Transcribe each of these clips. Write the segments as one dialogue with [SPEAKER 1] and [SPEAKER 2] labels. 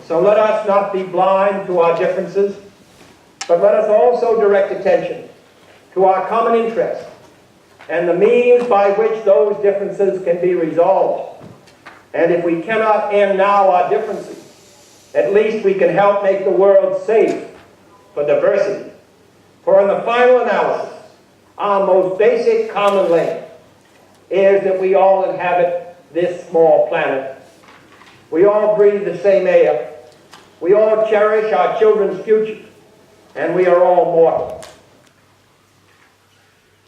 [SPEAKER 1] So let us not be blind to our differences, but let us also direct attention to our common interest and the means by which those differences can be resolved. And if we cannot end now our differences, at least we can help make the world safe for diversity. For in the final analysis, our most basic common link is that we all inhabit this small planet. We all breathe the same air. We all cherish our children's future. And we are all mortal.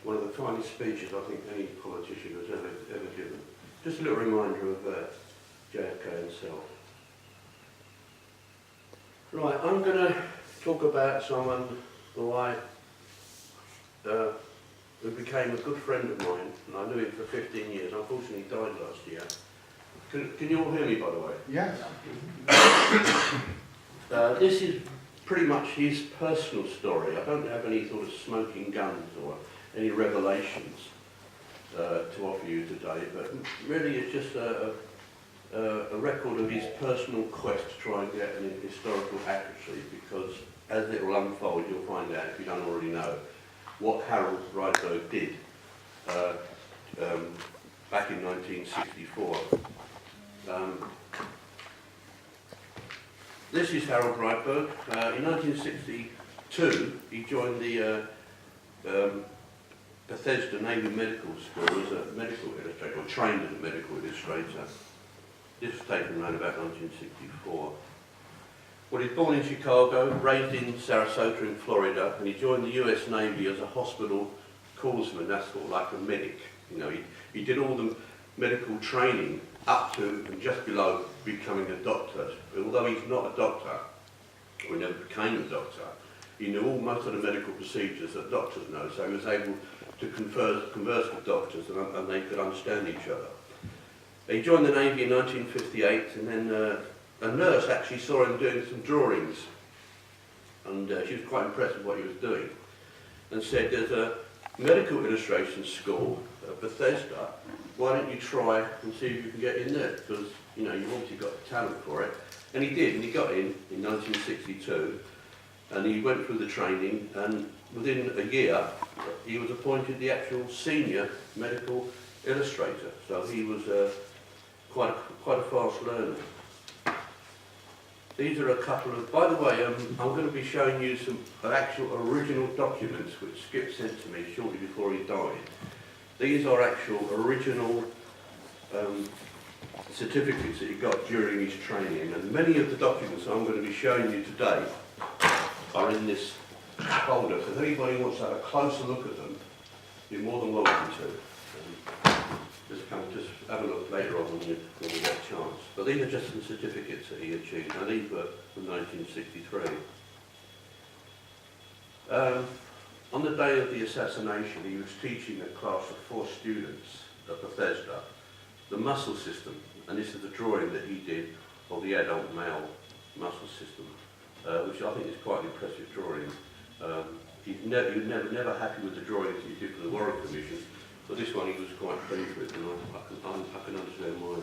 [SPEAKER 2] One of the finest speeches I think any politician has ever given. Just a little reminder of JFK himself. Right, I'm going to talk about someone who became a good friend of mine, and I knew him for 15 years. Unfortunately, he died last year. Can you all hear me, by the way?
[SPEAKER 3] Yes.
[SPEAKER 2] This is pretty much his personal story. I don't have any sort of smoking guns or any revelations to offer you today, but really it's just a record of his personal quest to try and get an historical accuracy, because as it will unfold, you'll find out, if you don't already know, what Harold Rydberg did back in 1964. This is Harold Rydberg. In 1962, he joined the Bethesda Navy Medical School as a medical illustrator, or trained as a medical illustrator. This was taken around about 1964. Well, he was born in Chicago, raised in Sarasota in Florida, and he joined the US Navy as a hospital callsman. That's sort of like a medic. You know, he did all the medical training up to and just below becoming a doctor. Although he's not a doctor, or he never became a doctor, he knew most of the medical procedures that doctors know, so he was able to converse with doctors and they could understand each other. He joined the Navy in 1958, and then a nurse actually saw him doing some drawings, and she was quite impressed with what he was doing, and said, "There's a medical illustration school at Bethesda, why don't you try and see if you can get in there, because you know you've obviously got the talent for it." And he did, and he got in 1962, and he went through the training, and within a year he was appointed the actual senior medical illustrator, so he was quite a fast learner. These are a couple of, by the way, I'm going to be showing you some actual original documents which Skip sent to me shortly before he died. These are actual original certificates that he got during his training, and many of the documents I'm going to be showing you today are in this folder. So if anybody wants to have a closer look at them, you're more than welcome to. Just have a look later on when you get a chance. But these are just some certificates that he achieved. Now these were from 1963. On the day of the assassination, he was teaching a class of 4 students at Bethesda the muscle system, and this is the drawing that he did of the adult male muscle system, which I think is quite an impressive drawing. He was never happy with the drawings he did for the Warren Commission, but this one he was quite pleased with, and I can understand why.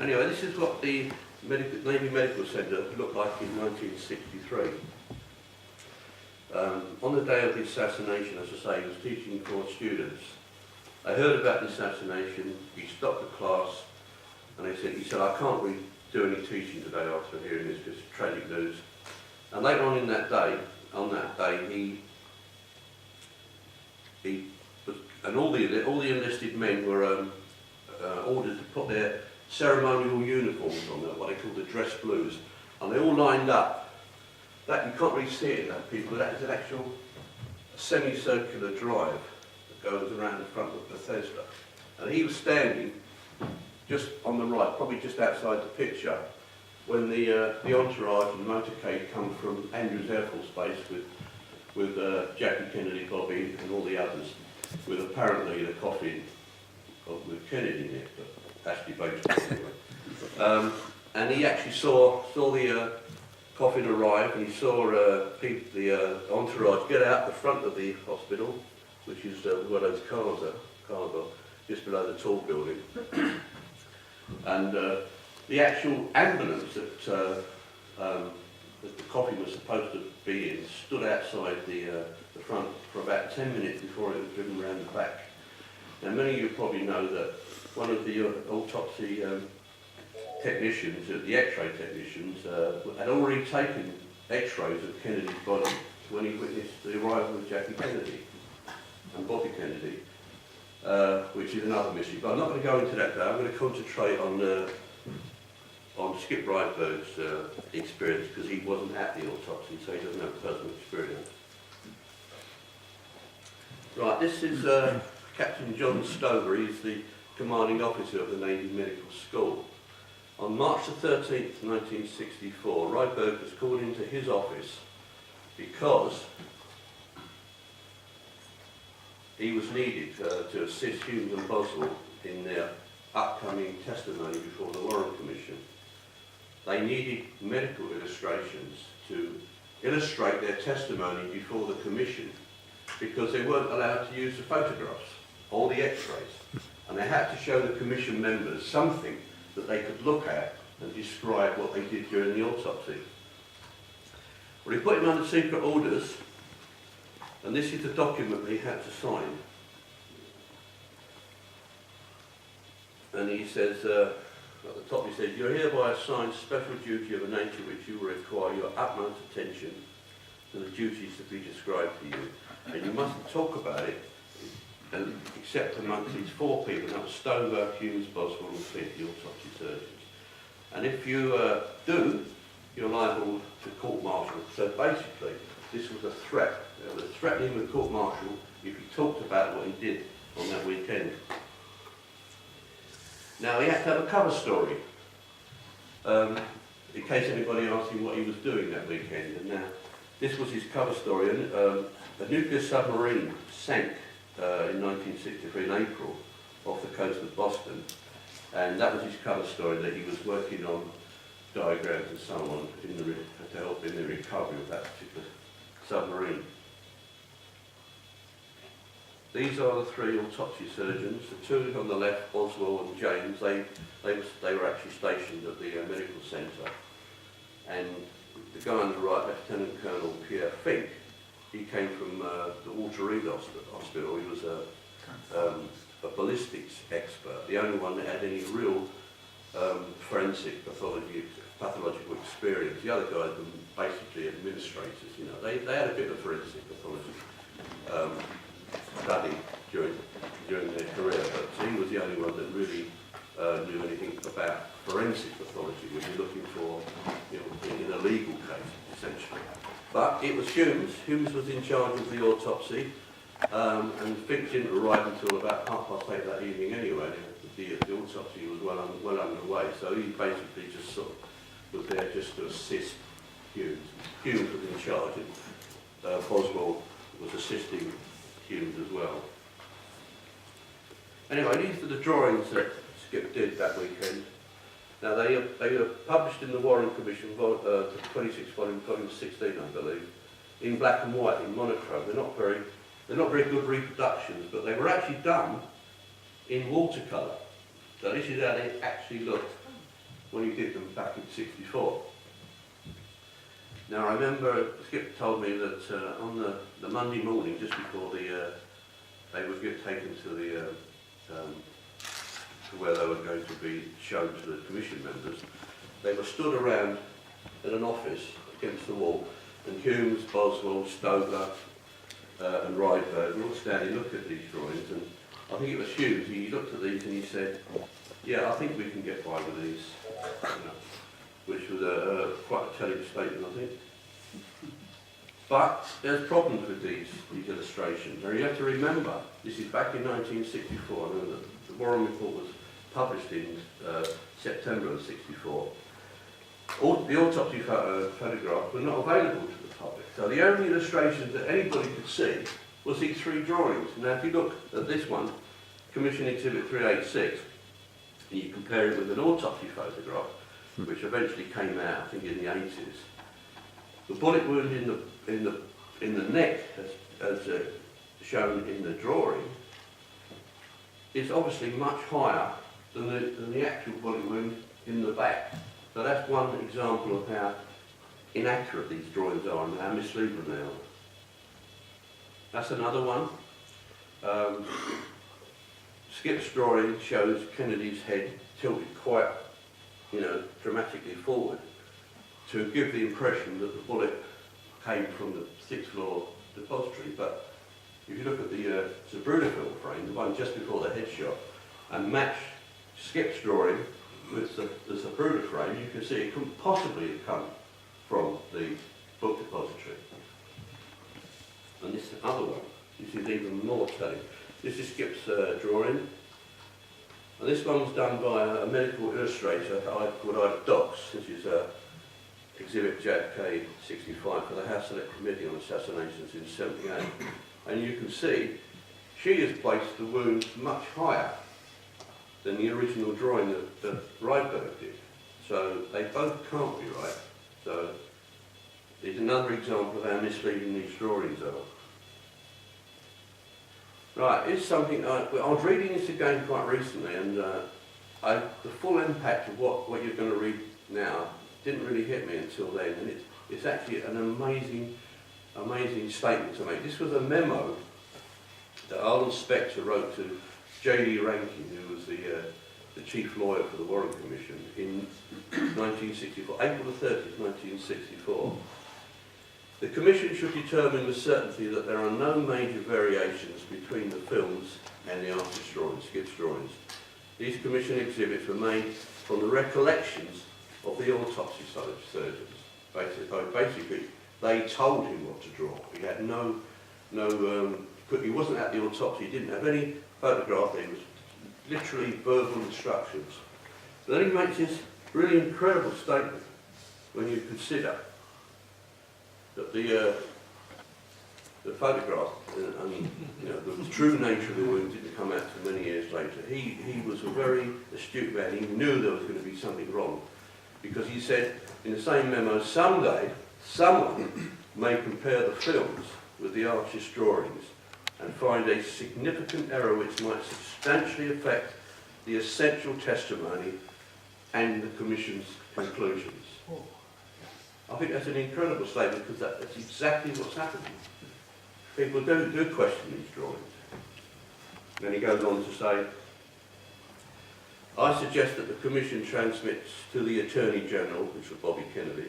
[SPEAKER 2] Anyway, this is what the Navy Medical Centre looked like in 1963. On the day of the assassination, as I say, he was teaching 4 students. They heard about the assassination, he stopped the class, and he said, "I can't really do any teaching today after hearing this tragic news." And later on that day, and all the enlisted men were ordered to put their ceremonial uniforms on, what they call the dress blues, and they all lined up. That you can't really see it in that people. That is an actual semicircular drive that goes around the front of Bethesda, and he was standing just on the right, probably just outside the picture, when the entourage and the motorcade come from Andrews Air Force Base with Jackie Kennedy, Bobby, and all the others, with apparently the coffin with Kennedy in it, but that's debatable anyway. And he actually saw the coffin arrive, and he saw the entourage get out the front of the hospital, which is where those cars are, just below the tall building. And the actual ambulance that the coffin was supposed to be in stood outside the front for about 10 minutes before it was driven around the back. Now, many of you probably know that one of the autopsy technicians, the X-ray technicians, had already taken X-rays of Kennedy's body when he witnessed the arrival of Jackie Kennedy and Bobby Kennedy, which is another mystery. But I'm not going to go into that now. I'm going to concentrate on Skip Rydberg's experience, because he wasn't at the autopsy, so he doesn't have personal experience. Right, this is Captain John Stover. He's the commanding officer of the Navy Medical School. On March the 13th, 1964, Rydberg was called into his office because he was needed to assist Humes and Boswell in their upcoming testimony before the Warren Commission. They needed medical illustrations to illustrate their testimony before the Commission, because they weren't allowed to use the photographs or the X-rays, and they had to show the Commission members something that they could look at and describe what they did during the autopsy. Well, he put him under secret orders, and this is the document that he had to sign. And he says, at the top he says, "You're hereby assigned special duty of a nature which you will require your utmost attention to the duties to be described to you. And you mustn't talk about it except amongst these four people, that was Stover, Hughes, Boswell and Flint, the autopsy surgeons. And if you do, you're liable to court-martial." So basically, this was a threat. They were threatening the court-martial if he talked about what he did on that weekend. Now, he had to have a cover story, in case anybody asked him what he was doing that weekend. And now, this was his cover story. A nuclear submarine sank in 1963 in April off the coast of Boston, and that was his cover story, that he was working on diagrams and so on to help in the recovery of that particular submarine. These are the three autopsy surgeons. The two on the left, Boswell and James, they were actually stationed at the medical centre. And the guy on the right, Lieutenant Colonel Pierre Fink, he came from the Walter Reed Hospital. He was a ballistics expert, the only one that had any real forensic pathological experience. The other guys were basically administrators. You know, they had a bit of forensic pathology study during their career, but he was the only one that really knew anything about forensic pathology, which you're looking for, you know, in a legal case, essentially. But it was Humes. Humes was in charge of the autopsy, and Fink didn't arrive until about 8:30 that evening anyway. The autopsy was well underway, so he basically just sort of was there just to assist Humes. Humes was in charge, and Boswell was assisting Humes as well. Anyway, these are the drawings that Skip did that weekend. Now they were published in the Warren Commission, 26 volume 16, I believe, in black and white, in monochrome. They're not very good reproductions, but they were actually done in watercolour. So this is how they actually looked when he did them back in '64. Now I remember Skip told me that on the Monday morning, just before they would get taken to where they were going to be shown to the commission members, they were stood around in an office against the wall, and Humes, Boswell, Stover and Rydberg were all standing looking at these drawings, and I think it was Humes, he looked at these and he said, "Yeah, I think we can get by with these," you know, which was quite a telling statement, I think. But there's problems with these illustrations. Now you have to remember, this is back in 1964, I know that the Warren Report was published in September of '64. The autopsy photographs were not available to the public, so the only illustrations that anybody could see was these three drawings. Now if you look at this one, Commission Exhibit 386, and you compare it with an autopsy photograph, which eventually came out, I think in the 80s, the bullet wound in the neck, as shown in the drawing, is obviously much higher than the actual bullet wound in the back. So that's one example of how inaccurate these drawings are and how misleading they are. That's another one. Skip's drawing shows Kennedy's head tilted quite, dramatically forward to give the impression that the bullet came from the 6th floor depository. But if you look at the Zapruder film frame, the one just before the headshot, and match Skip's drawing with the Zapruder frame, you can see it couldn't possibly have come from the book depository. And this other one, this is even more telling. This is Skip's drawing. And this one was done by a medical illustrator called Ida Docks. This is exhibit JFK 65 for the House Select Committee on Assassinations in 78. And you can see she has placed the wounds much higher than the original drawing that Rydberg did. So they both can't be right. So it's another example of how misleading these drawings are. Right, it's something, I was reading this again quite recently, and the full impact of what you're going to read now didn't really hit me until then, and it's actually an amazing statement to make. This was a memo that Arnold Spector wrote to J.D. Rankin, who was the chief lawyer for the Warren Commission, in 1964, April the 30th, 1964. The Commission should determine with certainty that there are no major variations between the films and the artist's drawings, Skip's drawings. These Commission exhibits were made from the recollections of the autopsy surgeons. Basically, they told him what to draw. He had he wasn't at the autopsy, he didn't have any photograph, it was literally verbal instructions. But then he makes this really incredible statement when you consider that the photograph and the true nature of the wound didn't come out until many years later. He was a very astute man. He knew there was going to be something wrong, because he said in the same memo, someday someone may compare the films with the artist's drawings and find a significant error which might substantially affect the essential testimony and the Commission's conclusions. I think that's an incredible statement, because that's exactly what's happening. People do question these drawings. Then he goes on to say, I suggest that the Commission transmits to the Attorney General, which was Bobby Kennedy,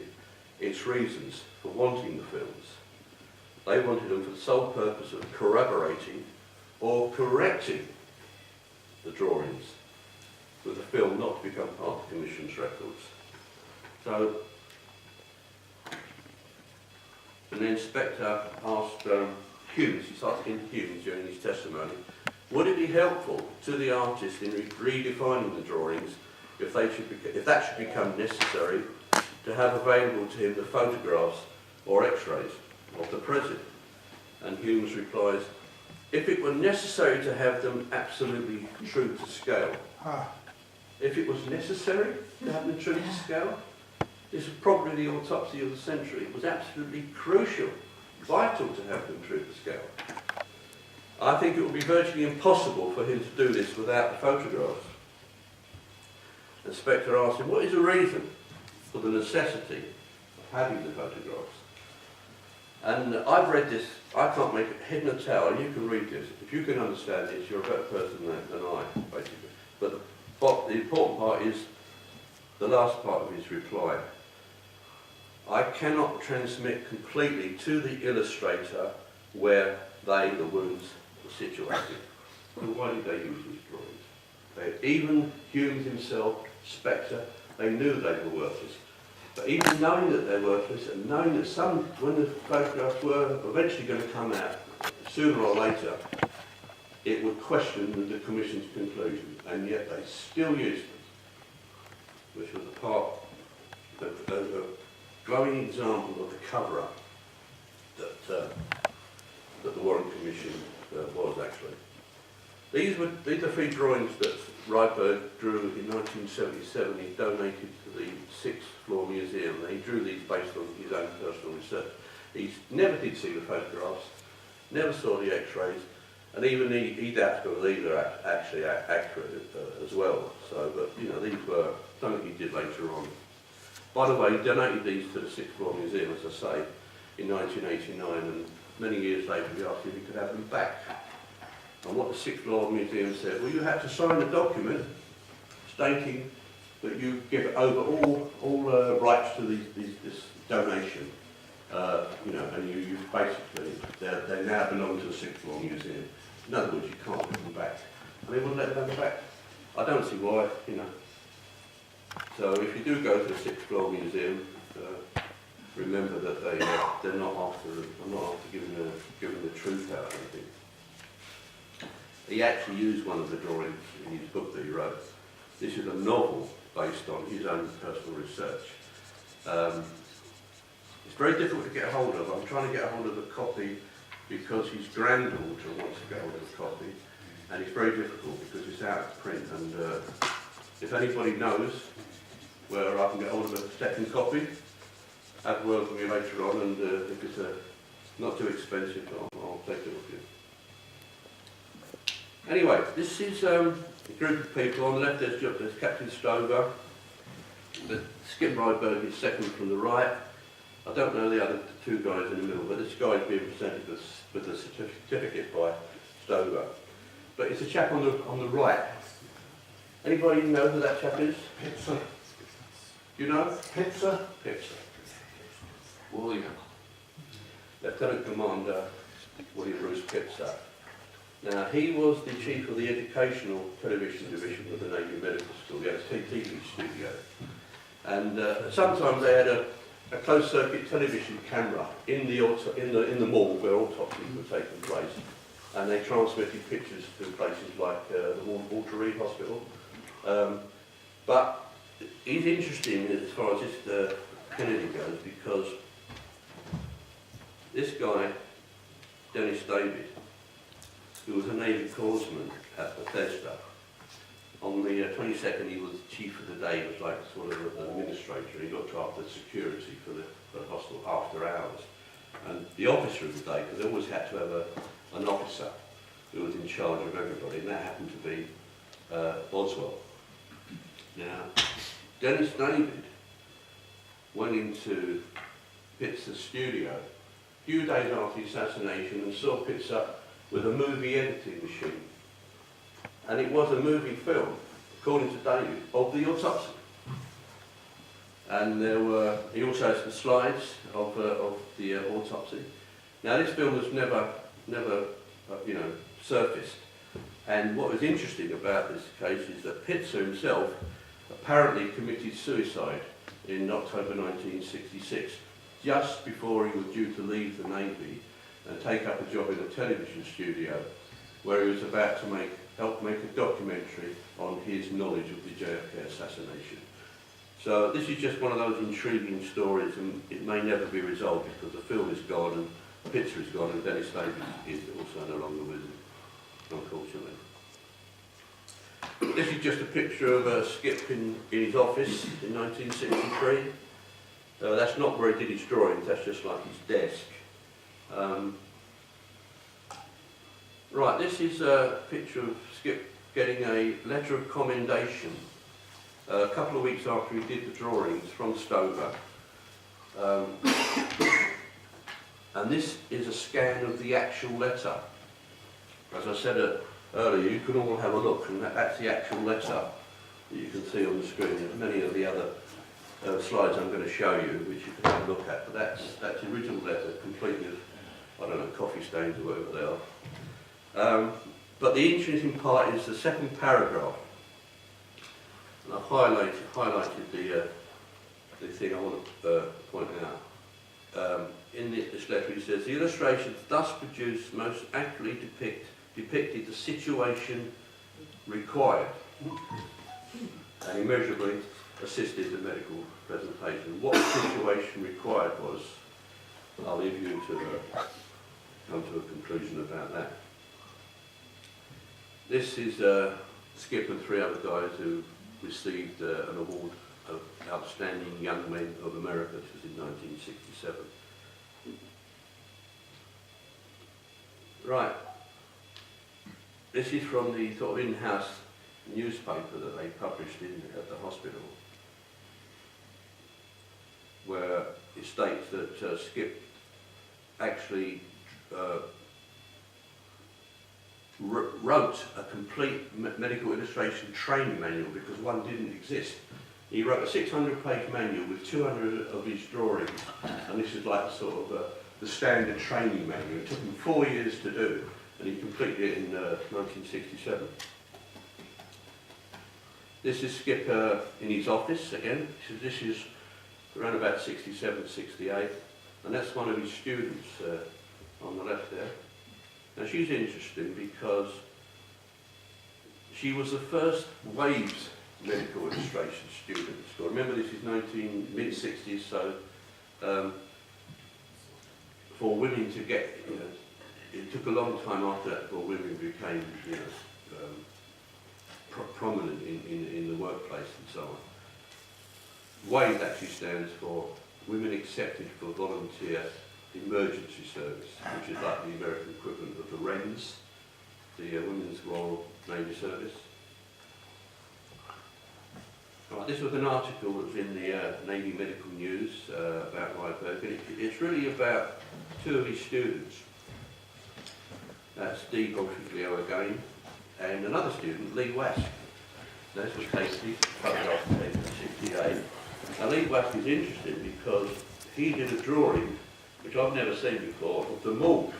[SPEAKER 2] its reasons for wanting the films. They wanted them for the sole purpose of corroborating or correcting the drawings, with the film not to become part of the Commission's records. So, and the inspector asked Humes, he's asking Humes during his testimony, would it be helpful to the artist in redefining the drawings if that should become necessary to have available to him the photographs or x-rays of the present? And Humes replies, if it were necessary to have them absolutely true to scale. If it was necessary to have them true to scale, this was probably the autopsy of the century. It was absolutely crucial, vital to have them true to scale. I think it would be virtually impossible for him to do this without the photographs. And Spector asked him, what is the reason for the necessity of having the photographs? And I've read this, I can't make it head nor tail, you can read this. If you can understand this, you're a better person than I, basically. But the important part is the last part of his reply. I cannot transmit completely to the illustrator where the wounds were situated. And why did they use these drawings? Even Humes himself, Spector, they knew they were worthless. But even knowing that they're worthless, and knowing that when the photographs were eventually going to come out, sooner or later, it would question the Commission's conclusion, and yet they still used them, which was a part of a glowing example of the cover-up that the Warren Commission was actually. These are three drawings that Rydberg drew in 1977. He donated to the 6th floor museum. He drew these based on his own personal research. He never did see the photographs, never saw the x-rays, And even he doubts whether these are actually accurate as well. So, but you know, these were something he did later on. By the way, he donated these to the Sixth Floor Museum, as I say, in 1989, and many years later we asked if he could have them back. And what the Sixth Floor Museum said, well, you had to sign a document stating that you give over all rights to this donation. You know, and you basically, they now belong to the Sixth Floor Museum. In other words, you can't give them back. And they wouldn't let them back. I don't see why, you know. So if you do go to the Sixth Floor Museum, remember that they're not after giving the truth out, I think. He actually used one of the drawings in his book that he wrote. This is a novel based on his own personal research. It's very difficult to get hold of. I'm trying to get hold of the copy because his granddaughter wants to get hold of the copy, and it's very difficult because it's out of print. And if anybody knows where I can get hold of a second copy, have a word with me later on, and if it's not too expensive, I'll take it with you. Anyway, this is a group of people. On the left there's Captain Stover. The Skip Rydberg is second from the right. I don't know the other two guys in the middle, but this guy is being presented with a certificate by Stover. But it's a chap on the right. Anybody know who that chap is?
[SPEAKER 3] Pizza.
[SPEAKER 2] You know?
[SPEAKER 3] Pizza.
[SPEAKER 2] Pizza. William. Lieutenant Commander William Bruce Pizza. Now, he was the chief of the educational television division of the Navy Medical School. He had a TV studio. And sometimes they had a closed-circuit television camera in the morgue where autopsies were taking place. And they transmitted pictures to places like the Walter Reed Hospital. But it's interesting as far as this Kennedy goes, because this guy, Dennis David, who was a Navy corpsman at Bethesda, on the 22nd he was chief of the day. He was like sort of an administrator. He looked after security for the hospital after hours. And the officer of the day, because they always had to have an officer who was in charge of everybody, and that happened to be Boswell. Now, Dennis David went into Pitt's studio a few days after the assassination and saw Pitzer with a movie editing machine. And it was a movie film, according to David, of the autopsy. And he also has the slides of the autopsy. Now, this film was never surfaced. And what was interesting about this case is that Pitzer himself apparently committed suicide in October 1966, just before he was due to leave the Navy and take up a job in a television studio, where he was about to help make a documentary on his knowledge of the JFK assassination. So this is just one of those intriguing stories, and it may never be resolved because the film is gone and Pitzer is gone and Dennis David is also no longer with him, unfortunately. This is just a picture of Skip in his office in 1963. That's not where he did his drawings, that's just like his desk. Right, this is a picture of Skip getting a letter of commendation a couple of weeks after he did the drawings from Stover. And this is a scan of the actual letter. As I said earlier, you can all have a look, and that's the actual letter that you can see on the screen. There's many of the other slides I'm going to show you, which you can have a look at, but that's the original letter, complete with, I don't know, coffee stains or whatever they are. But the interesting part is the second paragraph. And I've highlighted the thing I want to point out. In this letter he says, the illustrations thus produced most accurately depicted the situation required and immeasurably assisted the medical presentation. What the situation required was, I'll leave you to come to a conclusion about that. This is Skip and three other guys who received an award of Outstanding Young Men of America, which was in 1967. Right. This is from the sort of in-house newspaper that they published at the hospital, where it states that Skip actually wrote a complete medical illustration training manual because one didn't exist. He wrote a 600-page manual with 200 of his drawings, and this is like sort of the standard training manual. It took him 4 years to do, and he completed it in 1967. This is Skip in his office again. This is around about 67, 68, and that's one of his students on the left there. Now she's interesting because she was the first Waves medical illustration student at school. Remember, this is mid-60s, so for women to get, it took a long time after that before women became, prominent in the workplace and so on. WAVE actually stands for Women Accepted for Volunteer Emergency Service, which is like the American equivalent of the RENS, the Women's Royal Navy Service. Right, this was an article that was in the Navy Medical News about Rydberg, and it's really about two of his students. That's D. Bolshiglio again, and another student, Lee Wask. This was taken photographed in 1968. Now Lee Wask is interesting because he did a drawing, which I've never seen before, of the morgue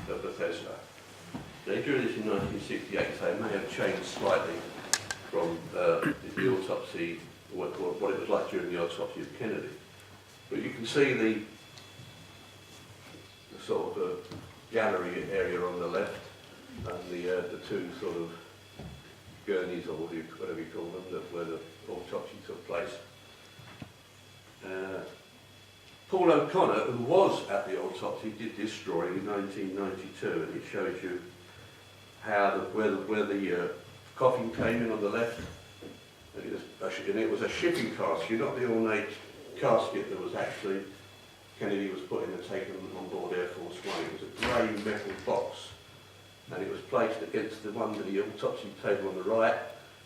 [SPEAKER 2] of Bethesda. They drew this in 1968, so it may have changed slightly from the autopsy, what it was like during the autopsy of Kennedy. But you can see the sort of gallery area on the left, and the two sort of gurneys, or whatever you call them, where the autopsy took place. Paul O'Connor, who was at the autopsy, did this drawing in 1992, and it shows you how where the coffin came in on the left, and it was a shipping casket, not the ornate casket that was actually Kennedy was put in and taken on board Air Force One. It was a grey metal box, and it was placed against the one with the autopsy table on the right,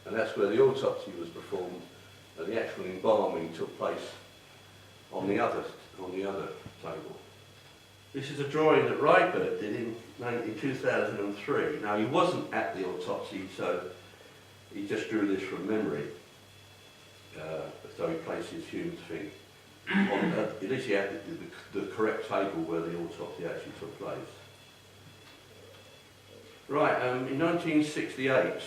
[SPEAKER 2] and that's where the autopsy was performed, and the actual embalming took place on the other table. This is a drawing that Rydberg did in 2003. Now he wasn't at the autopsy, so he just drew this from memory. So he places Hume's thing on at least he had the correct table where the autopsy actually took place. Right, in 1968,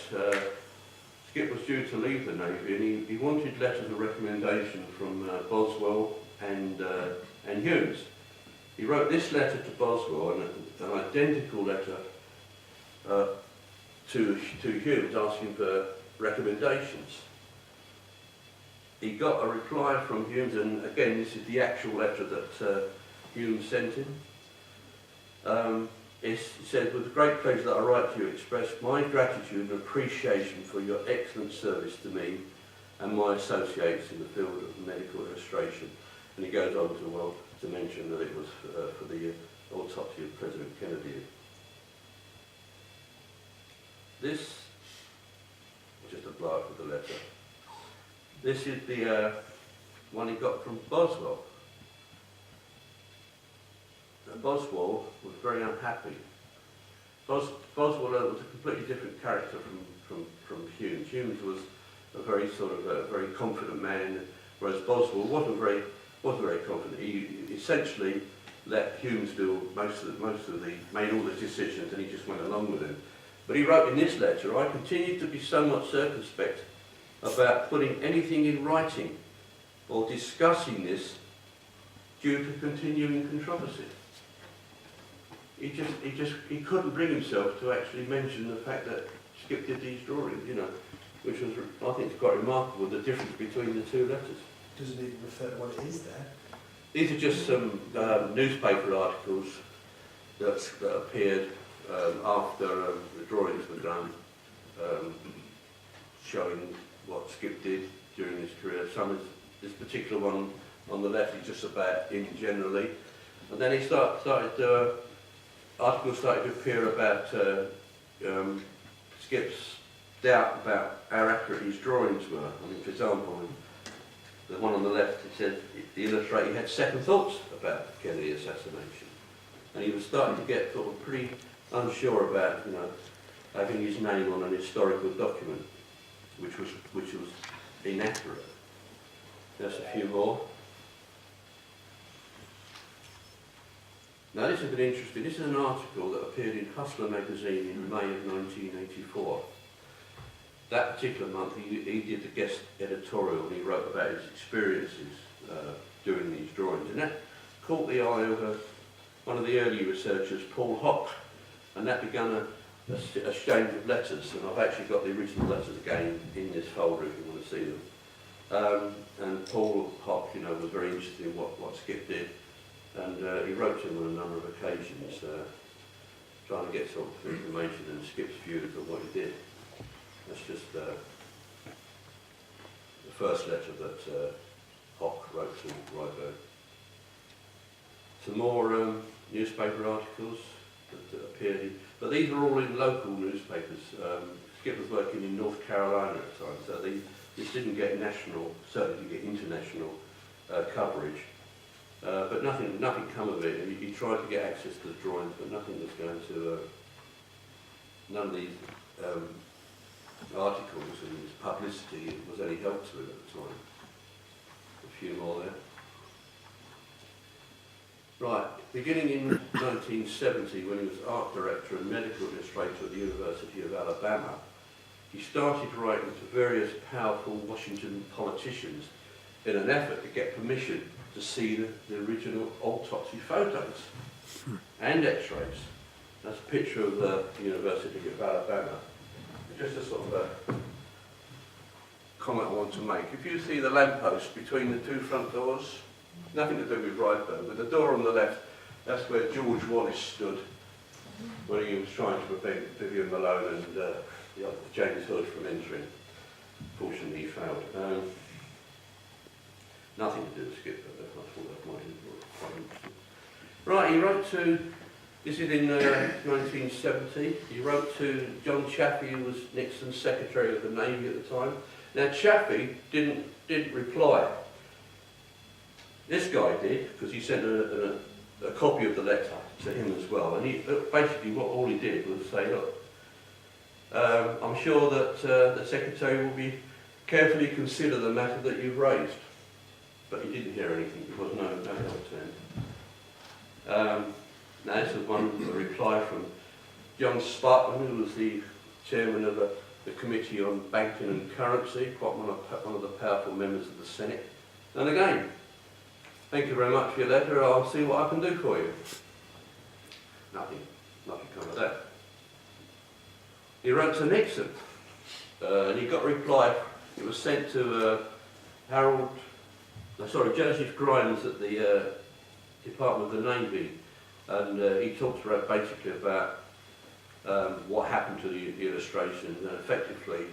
[SPEAKER 2] Skip was due to leave the Navy, and he wanted letters of recommendation from Boswell and Humes. He wrote this letter to Boswell and an identical letter to Humes asking for recommendations. He got a reply from Humes, and again this is the actual letter that Humes sent him. It said, "With great pleasure that I write to you, express my gratitude and appreciation for your excellent service to me and my associates in the field of medical illustration." And he goes on to mention that it was for the autopsy of President Kennedy. This, just a blow up of the letter. This is the one he got from Boswell. Boswell was very unhappy. Boswell was a completely different character from Humes. Humes was a very very confident man, whereas Boswell wasn't very confident. He essentially let Humes do made all the decisions, and he just went along with him. But he wrote in this letter, "I continue to be somewhat circumspect about putting anything in writing or discussing this due to continuing controversy." He couldn't bring himself to actually mention the fact that Skip did these drawings, which was, I think, it's quite remarkable, the difference between the two letters.
[SPEAKER 3] Doesn't even refer to what it is there.
[SPEAKER 2] These are just some newspaper articles that appeared after the drawings were done, showing what Skip did during his career. This particular one on the left is just about him generally, and then he articles started to appear about Skip's doubt about how accurate his drawings were. I mean, for example, the one on the left, it said the illustrator had second thoughts about the Kennedy assassination, and he was starting to get sort of pretty unsure about, you know, having his name on an historical document, which was inaccurate. There's a few more. Now this is a bit interesting. This is an article that appeared in Hustler magazine in May of 1984. That particular month he did the guest editorial and he wrote about his experiences doing these drawings. And that caught the eye of one of the early researchers, Paul Hock, and that began a exchange of letters. And I've actually got the original letters again in this folder if you want to see them. And Paul Hock, you know, was very interested in what Skip did. And he wrote to him on a number of occasions, trying to get sort of information and Skip's views of what he did. That's just the first letter that Hock wrote to Rydberg. Some more newspaper articles that appeared in, but these are all in local newspapers. Skip was working in North Carolina at the time, so this didn't get national, certainly didn't get international coverage. But nothing come of it. He tried to get access to the drawings, but nothing was going to. None of these articles and his publicity was any help to it at the time. A few more there. Right, beginning in 1970, when he was art director and medical illustrator at the University of Alabama, he started writing to various powerful Washington politicians in an effort to get permission to see the original autopsy photos and x-rays. That's a picture of the University of Alabama. Just a sort of a comment I want to make. If you see the lamppost between the two front doors, nothing to do with Rydberg, but the door on the left, that's where George Wallace stood when he was trying to prevent Vivian Malone and James Hood from entering. Fortunately, he failed. Nothing to do with Skip, but I thought that might be quite interesting. Right, he wrote to, this is in 1970, he wrote to John Chaffee, who was Nixon's Secretary of the Navy at the time. Now Chaffee didn't reply. This guy did, because he sent a copy of the letter to him as well, and he basically all he did was say, look, I'm sure that the Secretary will be carefully consider the matter that you've raised. But he didn't hear anything, there was no return. Now this was a reply from John Sparkman, who was the chairman of the Committee on Banking and Currency, quite one of the powerful members of the Senate. And again, thank you very much for your letter, I'll see what I can do for you. Nothing come of that. He wrote to Nixon, and he got a reply. It was sent to Joseph Grimes at the Department of the Navy, and he talked basically about what happened to the illustration, and effectively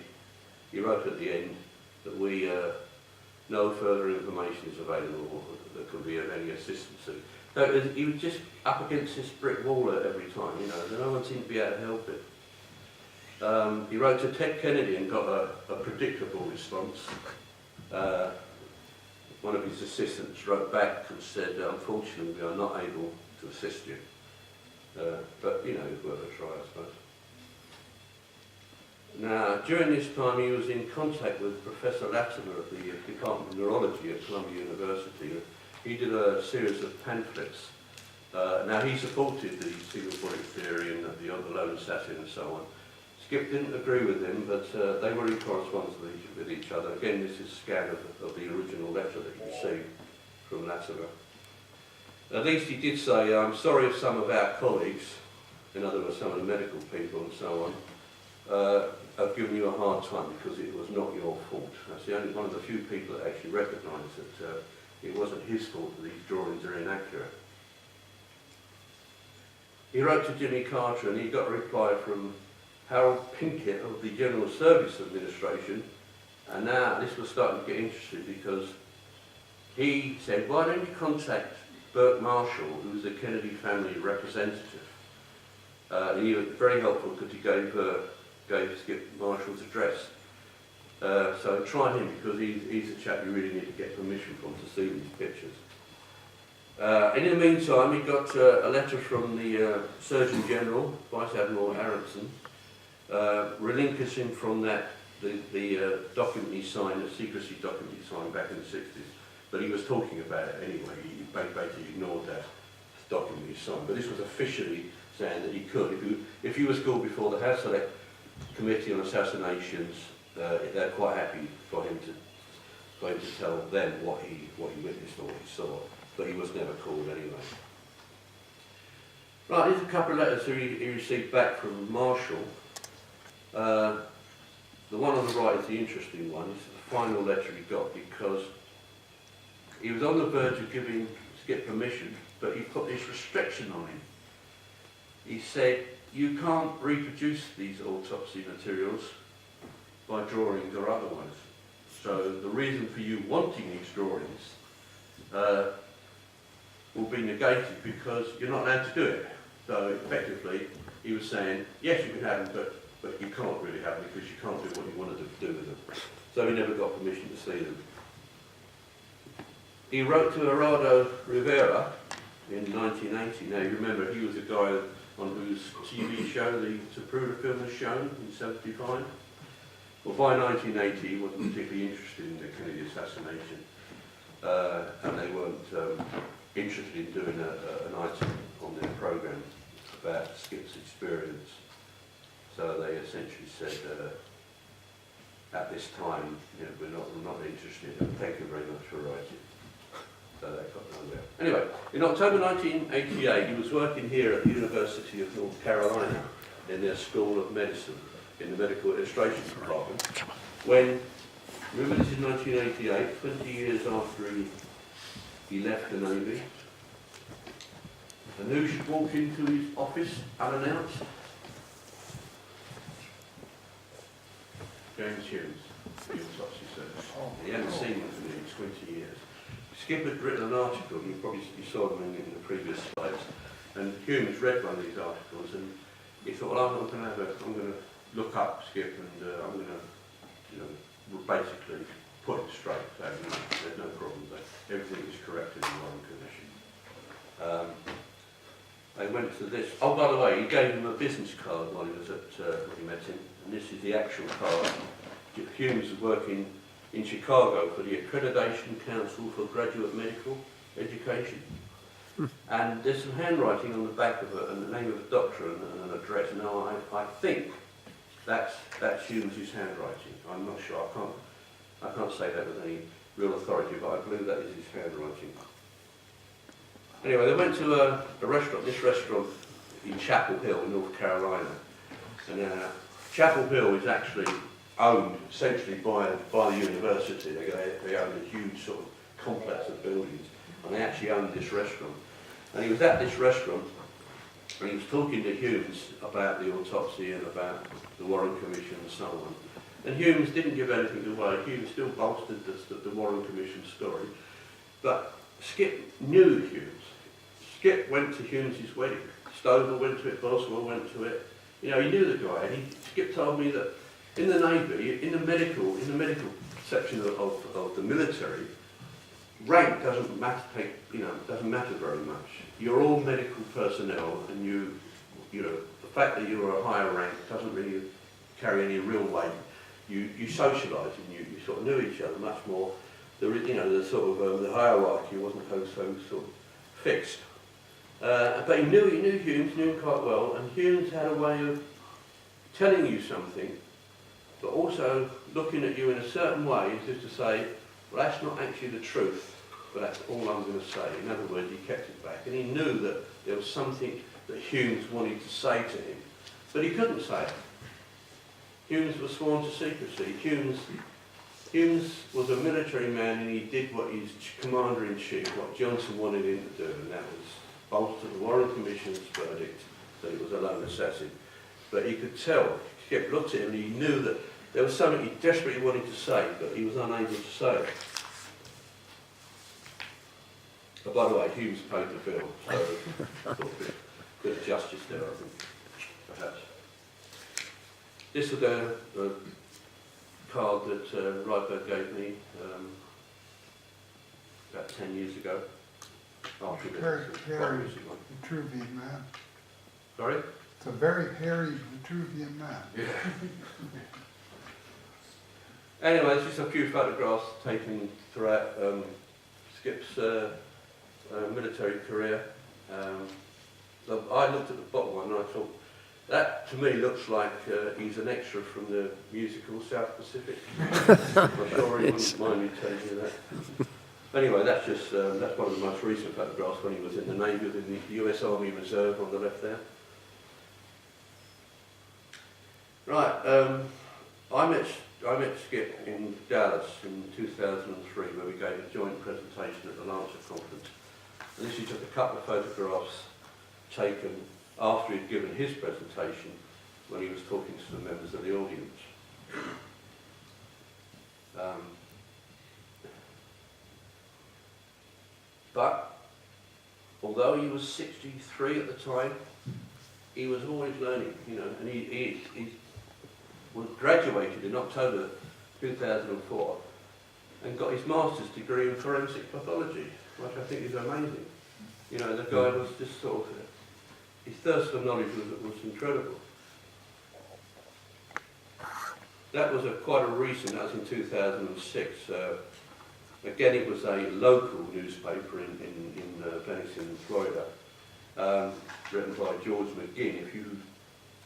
[SPEAKER 2] he wrote at the end that no further information is available that could be of any assistance. So he was just up against this brick wall every time, you know, no one seemed to be able to help it. He wrote to Ted Kennedy and got a predictable response. One of his assistants wrote back and said, unfortunately, we are not able to assist you. But, you know, it's worth a try, I suppose. Now, during this time, he was in contact with Professor Latimer at the Department of Neurology at Columbia University. He did a series of pamphlets. Now, he supported the single bullet theory and the other lone assassin and so on. Skip didn't agree with him, but they were in correspondence with each other. Again, this is a scan of the original letter that you received from Latimer. At least he did say, I'm sorry if some of our colleagues, in other words, some of the medical people and so on, have given you a hard time because it was not your fault. That's the only one of the few people that actually recognised that it wasn't his fault that these drawings are inaccurate. He wrote to Jimmy Carter and he got a reply from Harold Pinkett of the General Service Administration, and now this was starting to get interesting because he said, why don't you contact Burt Marshall, who's the Kennedy family representative? He was very helpful because he gave gave Skip Marshall's address. So try him, because he's a chap you really need to get permission from to see these pictures. In the meantime, he got a letter from the Surgeon General, Vice Admiral Aronson, relinquishing from that the document he signed, the secrecy document he signed back in the 60s. But he was talking about it anyway. He basically ignored that document he signed. But this was officially saying that he could. If he was called before the House Select Committee on Assassinations, they're quite happy for him to tell them what he witnessed or what he saw. But he was never called anyway. Right, here's a couple of letters he received back from Marshall. The one on the right is the interesting one. It's the final letter he got, because he was on the verge of giving Skip permission, but he put this restriction on him. He said, you can't reproduce these autopsy materials by drawings or otherwise. So the reason for you wanting these drawings will be negated, because you're not allowed to do it. So effectively, he was saying, yes, you can have them, but you can't really have them because you can't do what you wanted to do with them. So he never got permission to see them. He wrote to Gerardo Rivera in 1980. Now, you remember, he was the guy on whose TV show the Zapruder film was shown in 1975. Well, by 1980, he wasn't particularly interested in the Kennedy assassination, and they weren't interested in doing an item on their programme about Skip's experience. So they essentially said, at this time, we're not interested. Thank you very much for writing. So that got nowhere. Anyway, in October 1988, he was working here at the University of North Carolina in their School of Medicine, in the Medical Illustration Department, when, remember this is 1988, 20 years after he left the Navy, and who should walk into his office unannounced? James Humes, the autopsy service. He hadn't seen him for nearly 20 years. Skip had written an article, you saw them in the previous slides, and Humes read one of these articles, and he thought, well, I'm going to look up Skip, and I'm going to, basically put it straight. So, there's no problem there. Everything is correct in the Warren Commission. They went to this. Oh, by the way, he gave him a business card while he was at when he met him, and this is the actual card. Humes was working in Chicago for the Accreditation Council for Graduate Medical Education. And there's some handwriting on the back of it, and the name of a doctor and an address. Now, I think that's Humes' handwriting. I'm not sure. I can't say that with any real authority, but I believe that is his handwriting. Anyway, they went to a restaurant, this restaurant in Chapel Hill, North Carolina. And Chapel Hill is actually owned essentially by the university. They own a huge sort of complex of buildings, and they actually owned this restaurant. And he was at this restaurant, and he was talking to Humes about the autopsy and about the Warren Commission and so on. And Humes didn't give anything away. Humes still bolstered the Warren Commission story. But Skip knew Humes. Skip went to Humes' wedding. Stover went to it, Boswell went to it. He knew the guy. And Skip told me that in the Navy, in the medical section of the military, rank doesn't matter. Doesn't matter very much. You're all medical personnel, and the fact that you're a higher rank doesn't really carry any real weight. You socialise, and you sort of knew each other much more. The sort of the hierarchy wasn't so sort of fixed. But he knew Humes, knew him quite well, and Humes had a way of telling you something, but also looking at you in a certain way, just to say, well, that's not actually the truth, but that's all I'm going to say. In other words, he kept it back, and he knew that there was something that Humes wanted to say to him, but he couldn't say it. Humes was sworn to secrecy. Humes was a military man, and he did what his commander-in-chief, what Johnson wanted him to do, and that was bolster the Warren Commission's verdict that he was a lone assassin. But he could tell, Skip looked at him, and he knew that there was something he desperately wanted to say, but he was unable to say it. But by the way, Humes paid the bill, so a bit of justice there, I think, perhaps. This was a card that Rydberg gave me about 10 years ago. After
[SPEAKER 4] Very
[SPEAKER 2] the
[SPEAKER 4] hairy
[SPEAKER 2] recent one.
[SPEAKER 4] Vitruvian man.
[SPEAKER 2] Sorry?
[SPEAKER 4] It's a very hairy Vitruvian man.
[SPEAKER 2] Yeah. Anyway, it's just a few photographs taken throughout Skip's military career. I looked at the bottom one and I thought, that to me looks like he's an extra from the musical South Pacific. I'm sure he wouldn't mind me telling you that. Anyway, that's just that's one of the most recent photographs when he was in the Navy, in the US Army Reserve on the left there. Right, I met Skip in Dallas in 2003 where we gave a joint presentation at the Lancer Conference. And this is just a couple of photographs taken after he'd given his presentation when he was talking to the members of the audience. But although he was 63 at the time, he was always learning, you know, and he was graduated in October 2004 and got his master's degree in forensic pathology, which I think is amazing. You know, the guy was just sort of, his thirst for knowledge was incredible. That was quite a recent, that was in 2006. Again, it was a local newspaper in Bennington, Florida, written by George McGinn. If you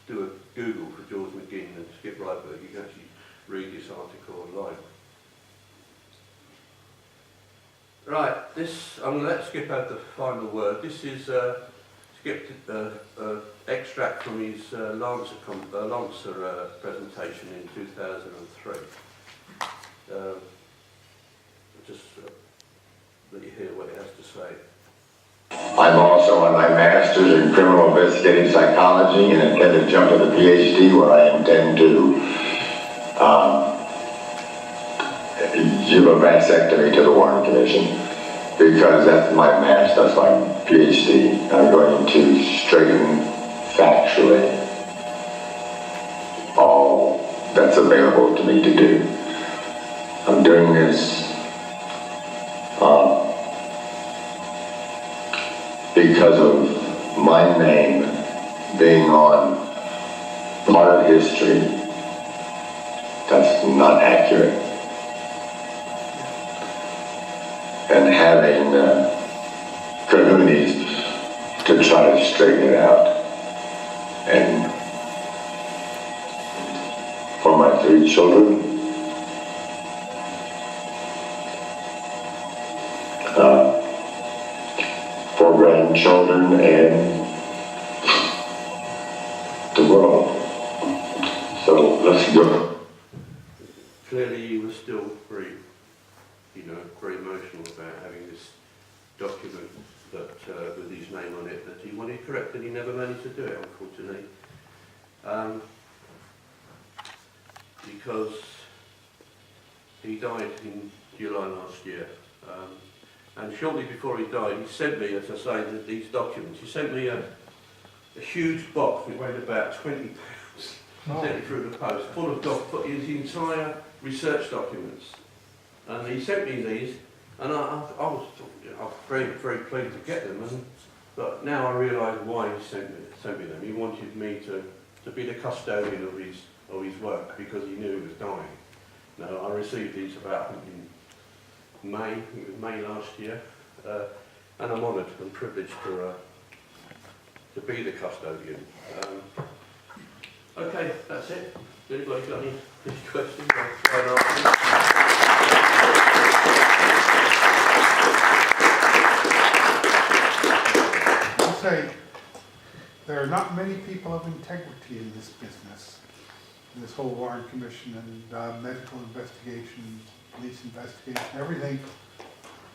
[SPEAKER 2] do a Google for George McGinn and Skip Rydberg, you can actually read this article online. Right, I'm going to let Skip have the final word. This is Skip extract from his Lancer presentation in 2003. Just let you hear what it has to say.
[SPEAKER 5] I'm also on my master's in criminal investigative psychology and intend to jump to the PhD where I intend to give a vasectomy to the Warren Commission because that's my master's, that's my PhD. I'm going to straighten factually all that's available to me to do. I'm doing this because of my name being on part of history that's not accurate, and having communities to try to straighten it out. And for my 3 children, for grandchildren and the world. So let's go.
[SPEAKER 2] Clearly he was still very, very emotional about having this document that with his name on it that he wanted corrected. He never managed to do it, unfortunately, because he died in July last year. And shortly before he died, he sent me, as I say, these documents. He sent me a huge box that weighed about 20 pounds, sent it through the post, full of his entire research documents. And he sent me these, and I was very, very pleased to get them. But now I realise why he sent me them. He wanted me to be the custodian of his work because he knew he was dying. Now, I received these about May, it was May last year, and I'm honoured and privileged to be the custodian. Okay, that's it. Has anybody got any questions?
[SPEAKER 4] I say, there are not many people of integrity in this business, in this whole Warren Commission and medical investigation, police investigation, everything,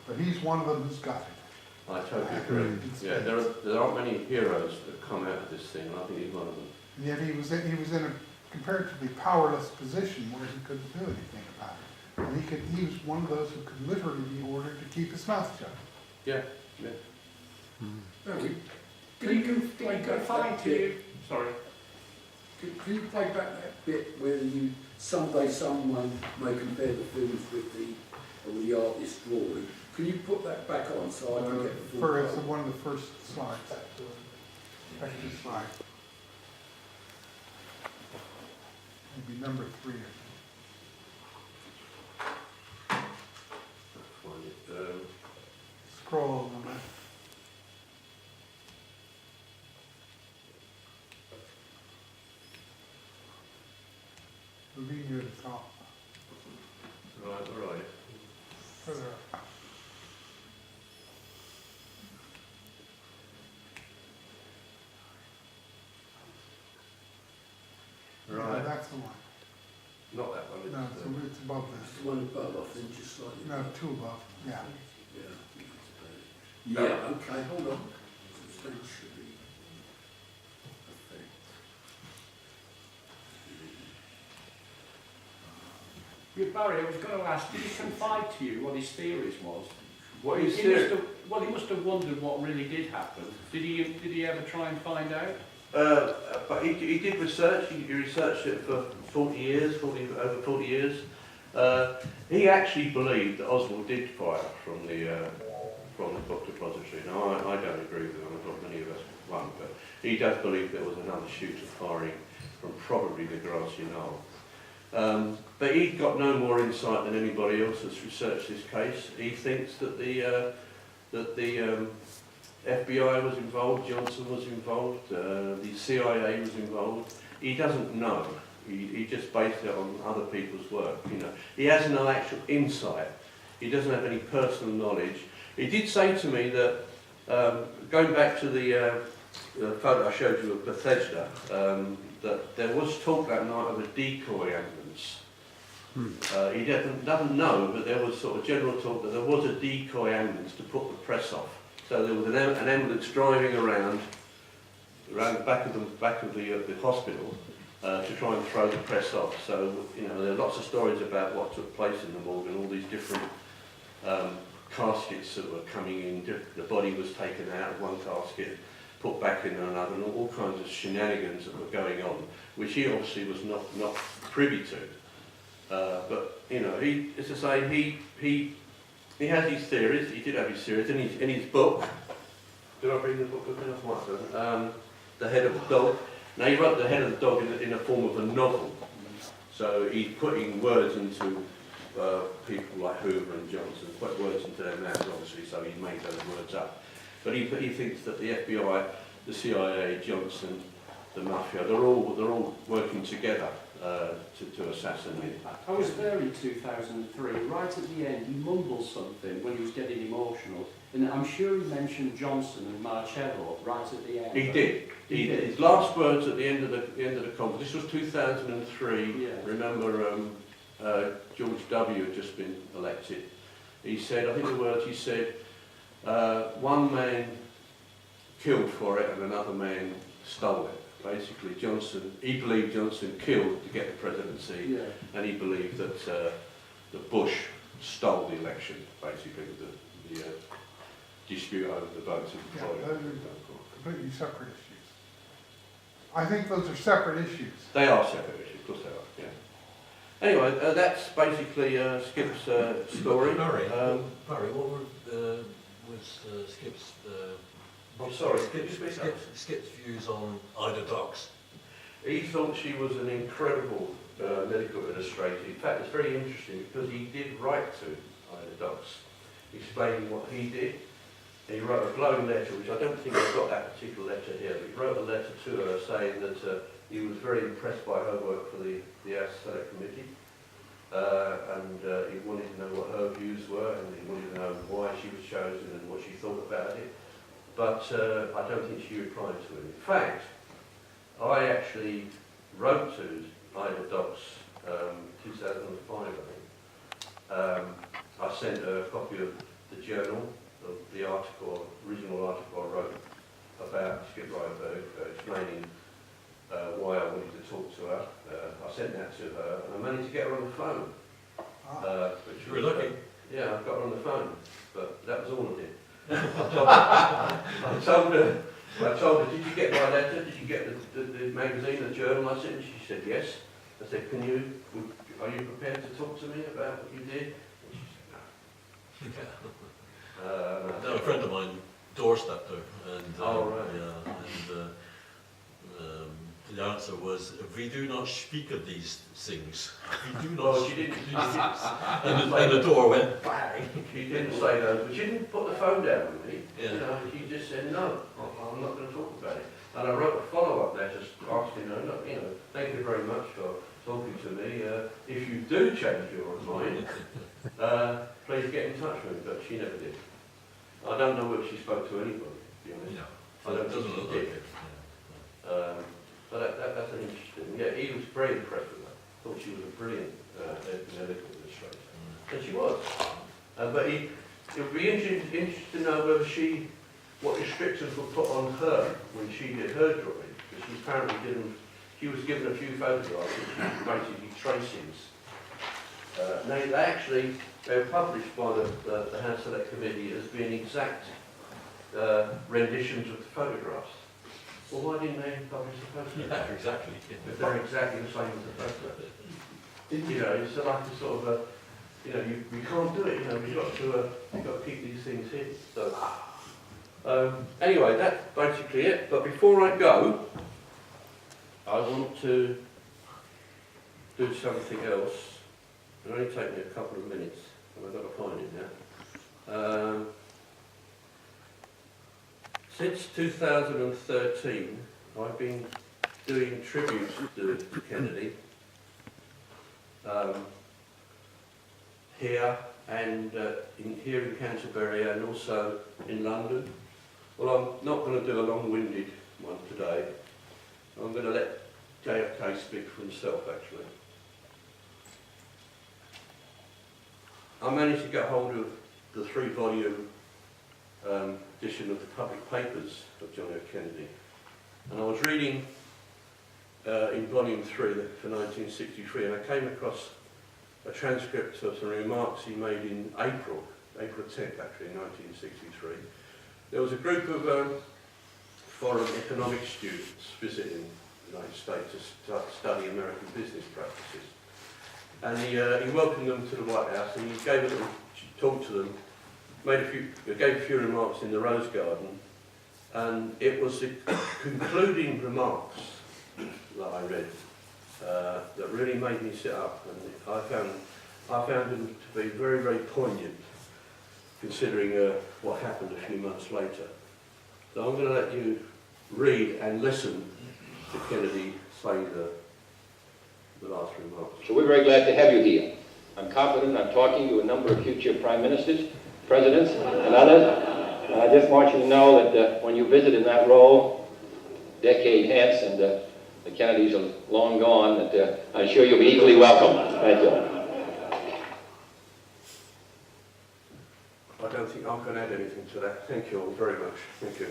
[SPEAKER 4] but he's one of them who's got it.
[SPEAKER 2] I totally agree. Yeah, there aren't many heroes that come out of this thing, and I think he's one of them.
[SPEAKER 4] And yet he was in a comparatively powerless position where he couldn't do anything about it. And he was one of those who could literally be ordered to keep his mouth shut.
[SPEAKER 2] Yeah, yeah.
[SPEAKER 6] Can you confine to... Sorry. Can you play back that bit where you, someday someone may compare the films with the artist's drawing? Can you put that back on so I can get the full
[SPEAKER 4] First,
[SPEAKER 6] quote?
[SPEAKER 4] one of the first slides. Second slide. Maybe number 3. Scroll on the left. Moving near the top.
[SPEAKER 2] Right.
[SPEAKER 4] Further up. Yeah,
[SPEAKER 2] Right.
[SPEAKER 4] that's the one.
[SPEAKER 2] Not that one.
[SPEAKER 4] No,
[SPEAKER 2] It's,
[SPEAKER 4] so it's above
[SPEAKER 6] It's
[SPEAKER 4] this.
[SPEAKER 6] the one above, I think, just slightly.
[SPEAKER 4] No, 2 above, yeah.
[SPEAKER 6] Yeah, okay, hold on. Substantially.
[SPEAKER 7] Yeah, Barry, I was going to ask, did he confide to you what his theories was?
[SPEAKER 2] What
[SPEAKER 7] He
[SPEAKER 2] is
[SPEAKER 7] must
[SPEAKER 2] theory?
[SPEAKER 7] have, well, he must have wondered what really did happen. Did he ever try and find out?
[SPEAKER 2] But he did research. He researched it for 40 years, over 40 years. He actually believed that Oswald did fire from the book depository. Now, I don't agree with him. I thought many of us won't, but he does believe there was another shooter firing from probably the grassy knoll. But he got no more insight than anybody else that's researched this case. He thinks that the FBI was involved, Johnson was involved, the CIA was involved. He doesn't know. He just based it on other people's work. You know, he has no actual insight. He doesn't have any personal knowledge. He did say to me that going back to the photo I showed you of Bethesda, that there was talk that night of a decoy ambulance. He doesn't know, but there was sort of general talk that there was a decoy ambulance to put the press off. So there was an ambulance driving around the back of the hospital to try and throw the press off. So you know there are lots of stories about what took place in the morgue and all these different caskets that were coming in. The body was taken out of one casket, put back in another, and all kinds of shenanigans that were going on, which he obviously was not privy to. But you know, he, as I say, he has his theories. He did have his theories in his book. Did I bring the book with me? I might have. The Head of the Dog. Now he wrote The Head of the Dog in a form of a novel. So he's putting words into people like Hoover and Johnson, put words into their mouths, obviously. So he made those words up. But he thinks that the FBI, the CIA, Johnson, the mafia, they're all working together to assassinate.
[SPEAKER 7] I was there in 2003. Right at the end, he mumbled something when he was getting emotional. And I'm sure he mentioned Johnson and Marcello right at the end.
[SPEAKER 2] He did. He did. His last words at the end of the conference. This was 2003.
[SPEAKER 7] Yeah.
[SPEAKER 2] Remember, George W. had just been elected. He said, I think the words he said, one man killed for it and another man stole it. Basically, he believed Johnson killed to get the presidency,
[SPEAKER 7] Yeah.
[SPEAKER 2] and he believed that Bush stole the election, basically, the dispute over the votes of the
[SPEAKER 4] Yeah,
[SPEAKER 2] Florida.
[SPEAKER 4] those are completely separate issues. I think those are separate issues.
[SPEAKER 2] They are separate issues, of course they are, yeah. Anyway, that's basically Skip's story.
[SPEAKER 8] Barry, was Skip's
[SPEAKER 2] Sorry, could you speak up?
[SPEAKER 8] Skip's views on Ida Docks?
[SPEAKER 2] He thought she was an incredible medical illustrator. In fact, it's very interesting because he did write to Ida Docks, explaining what he did. He wrote a glowing letter, which I don't think I've got that particular letter here, but he wrote a letter to her saying that he was very impressed by her work for the Select Committee, and he wanted to know what her views were, and he wanted to know why she was chosen and what she thought about it. But I don't think she replied to him. In fact, I actually wrote to Ida Docks 2005, I think. I sent her a copy of the journal, of the original article I wrote about Skip Rydberg, explaining why I wanted to talk to her. I sent that to her, and I managed to get her on the phone. Which
[SPEAKER 8] You were lucky.
[SPEAKER 2] Yeah, I got her on the phone, but that was all I did. I told her I told her, did you get my letter? Did you get the magazine, the journal I sent? And she said, yes. I said, are you prepared to talk to me about what you did? And she said, no.
[SPEAKER 8] No, a friend of mine doorstepped her, and
[SPEAKER 2] Oh, right.
[SPEAKER 8] yeah, and the answer was, "We do not speak of these things. We do not
[SPEAKER 2] Well, she
[SPEAKER 8] speak
[SPEAKER 2] didn't.
[SPEAKER 8] of these things." And the door went bang.
[SPEAKER 2] She didn't say those, but she didn't put the phone down with me.
[SPEAKER 8] Yeah.
[SPEAKER 2] You know, she just said, no, I'm not going to talk about it. And I wrote a follow-up letter asking her, look, you know, thank you very much for talking to me. If you do change your mind, please get in touch with me. But she never did. I don't know whether she spoke to anybody, to be honest.
[SPEAKER 8] No,
[SPEAKER 2] I don't
[SPEAKER 8] it
[SPEAKER 2] think
[SPEAKER 8] doesn't
[SPEAKER 2] she
[SPEAKER 8] look
[SPEAKER 2] did.
[SPEAKER 8] like it.
[SPEAKER 2] But that's an interesting, yeah, he was very impressed with her. Thought she was a brilliant medical administrator. And she was. But it would be interesting to know whether what restrictions were put on her when she did her drawing. Because she apparently she was given a few photographs which were basically tracings. They were published by the House Select Committee as being exact renditions of the photographs. Well, why didn't they publish the photographs?
[SPEAKER 8] Yeah, exactly.
[SPEAKER 2] If they're exactly the same as the photographs. You know, it's like a sort of you know, we can't do it, you know, we've got to keep these things hidden. So, anyway, that's basically it. But before I go, I want to do something else. It'll only take me a couple of minutes, and I've got to find it now. Since 2013, I've been doing tributes to Kennedy here and here in Canterbury and also in London. Well, I'm not going to do a long-winded one today. I'm going to let JFK speak for himself, actually. I managed to get hold of the 3-volume edition of the public papers of John F. Kennedy. And I was reading in volume 3 for 1963, and I came across a transcript of some remarks he made in April 10th actually, in 1963. There was a group of foreign economics students visiting the United States to study American business practices. And he welcomed them to the White House, and he gave them, talked to them, gave a few remarks in the Rose Garden, and it was the concluding remarks that I read that really made me sit up, and I found them to be very, very poignant, considering what happened a few months later. So I'm going to let you read and listen to Kennedy say the last remarks.
[SPEAKER 9] So we're very glad to have you here. I'm confident I'm talking to a number of future prime ministers, presidents, and others. And I just want you to know that when you visit in that role, decade hence, and the Kennedys are long gone, that I'm sure you'll be equally welcome. Thank you.
[SPEAKER 2] I don't think I can add anything to that. Thank you all very much. Thank you.